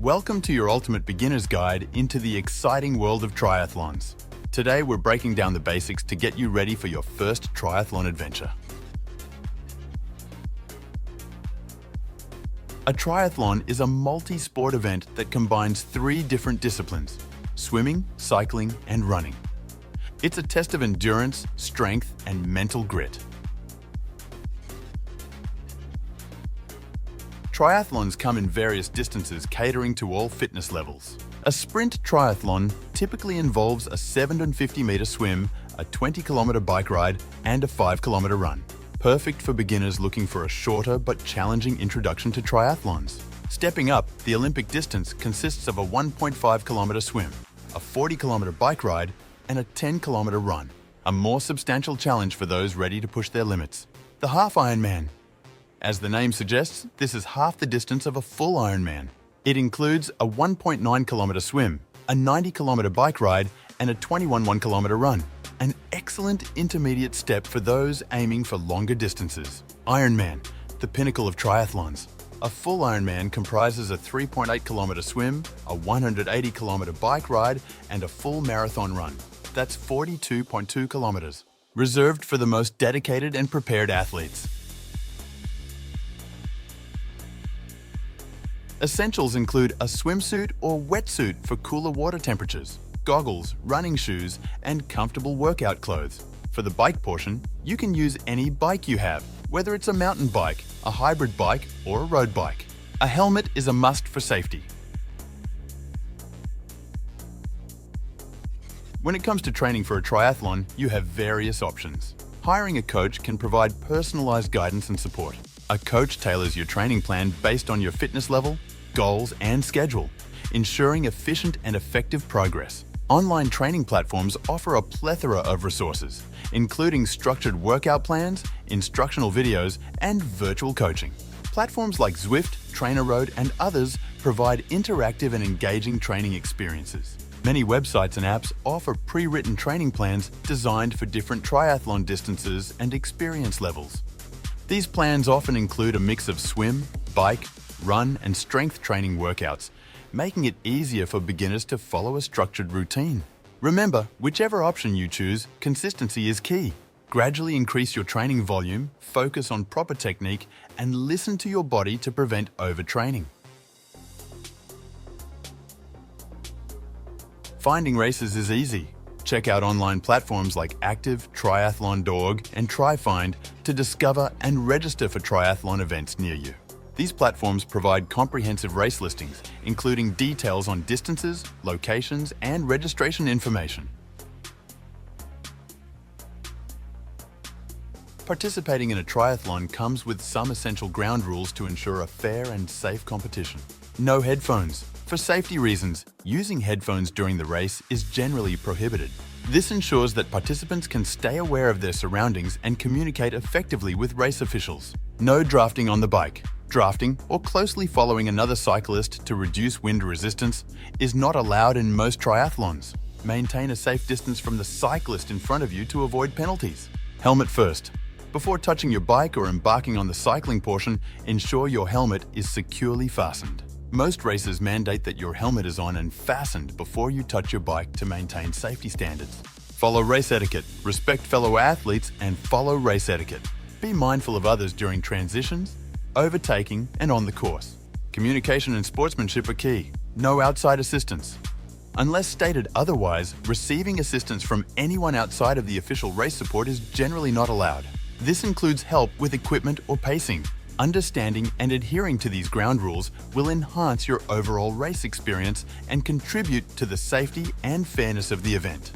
Welcome to your ultimate beginner's guide into the exciting world of triathlons. Today we're breaking down the basics to get you ready for your first triathlon adventure. A triathlon is a multi-sport event that combines three different disciplines: swimming, cycling, and running. It's a test of endurance, strength, and mental grit. Triathlons come in various distances catering to all fitness levels. A sprint triathlon typically involves a 750-meter swim, a 20-kilometer bike ride, and a 5-kilometer run. Perfect for beginners looking for a shorter but challenging introduction to triathlons. Stepping up, the Olympic distance consists of a 1.5-kilometer swim, a 40-kilometer bike ride, and a 10-kilometer run. A more substantial challenge for those ready to push their limits. The half Ironman. As the name suggests, this is half the distance of a full Ironman. It includes a 1.9-kilometer swim, a 90-kilometer bike ride, and a 21 1-kilometer run. An excellent intermediate step for those aiming for longer distances. Ironman, the pinnacle of triathlons. A full Ironman comprises a 3.8-kilometer swim, a 180-kilometer bike ride, and a full marathon run. That's 42.2 kilometers. Reserved for the most dedicated and prepared athletes. Essentials include a swimsuit or wetsuit for cooler water temperatures, goggles, running shoes, and comfortable workout clothes. For the bike portion, you can use any bike you have, whether it's a mountain bike, a hybrid bike, or a road bike. A helmet is a must for safety. When it comes to training for a triathlon, you have various options. Hiring a coach can provide personalized guidance and support. A coach tailors your training plan based on your fitness level, goals, and schedule, ensuring efficient and effective progress. Online training platforms offer a plethora of resources, including structured workout plans, instructional videos, and virtual coaching. Platforms like Zwift, TrainerRoad, and others provide interactive and engaging training experiences. Many websites and apps offer pre-written training plans designed for different triathlon distances and experience levels. These plans often include a mix of swim, bike, run, and strength training workouts, making it easier for beginners to follow a structured routine. Remember, whichever option you choose, consistency is key. Gradually increase your training volume, focus on proper technique, and listen to your body to prevent overtraining. Finding races is easy. Check out online platforms like Active, Triathlon.org, and TriFind to discover and register for triathlon events near you. These platforms provide comprehensive race listings, including details on distances, locations, and registration information. Participating in a triathlon comes with some essential ground rules to ensure a fair and safe competition. No headphones. For safety reasons, using headphones during the race is generally prohibited. This ensures that participants can stay aware of their surroundings and communicate effectively with race officials. No drafting on the bike. Drafting, or closely following another cyclist to reduce wind resistance, is not allowed in most triathlons. Maintain a safe distance from the cyclist in front of you to avoid penalties. Helmet first. Before touching your bike or embarking on the cycling portion, ensure your helmet is securely fastened. Most races mandate that your helmet is on and fastened before you touch your bike to maintain safety standards. Follow race etiquette, respect fellow athletes, and follow race etiquette. Be mindful of others during transitions, overtaking, and on the course. Communication and sportsmanship are key. No outside assistance. Unless stated otherwise, receiving assistance from anyone outside of the official race support is generally not allowed. This includes help with equipment or pacing. Understanding and adhering to these ground rules will enhance your overall race experience and contribute to the safety and fairness of the event.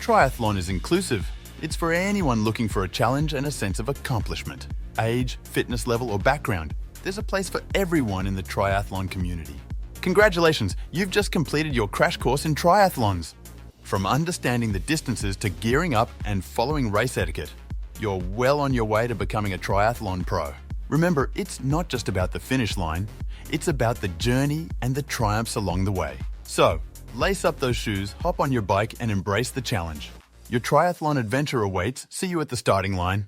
Triathlon is inclusive. It's for anyone looking for a challenge and a sense of accomplishment. Age, fitness level, or background, there's a place for everyone in the triathlon community. Congratulations, you've just completed your crash course in triathlons. From understanding the distances to gearing up and following race etiquette, you're well on your way to becoming a triathlon pro. Remember, it's not just about the finish line, it's about the journey and the triumphs along the way. So, lace up those shoes, hop on your bike, and embrace the challenge. Your triathlon adventure awaits. See you at the starting line.